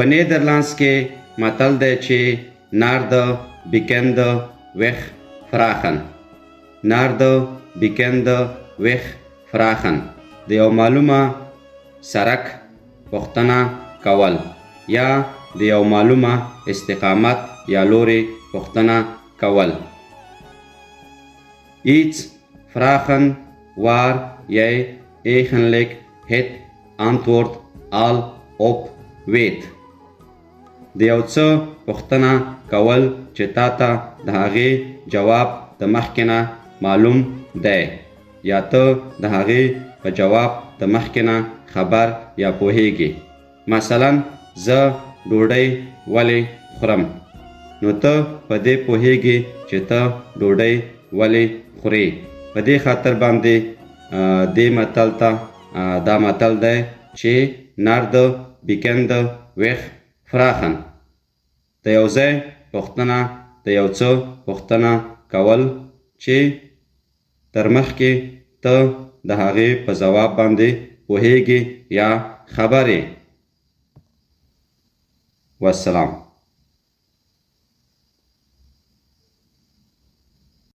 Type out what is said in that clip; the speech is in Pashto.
په نیدرلانds کې متل دی چې naar de bekende weg vragen. naar de bekende weg vragen. د یو معلومه سرک پوښتنه کول یا د یو معلومه استقامت یا لوري پوښتنه کول. Iets vragen waar jij eigenlijk het antwoord al op weet. د یو څه پوښتنه کول چې تا ته د هغې جواب د مخکې نه معلوم دی یا ته د هغې په جواب د مخکې نه خبر یا پوهیږي. مثلا زه ډوډۍ ولې خورم، نو ته په دې پوهیږي چې ته ډوډۍ ولې خورې. په دې خاطر باندې دې متل ته دا متل دی چې naar de bekende weg vragen. د یو ځای پوښتنه د یو څه پوښتنه کول چې تر مخکې ته د هغې په ځواب باندې پوهیږي یا خبر یې. والسلام.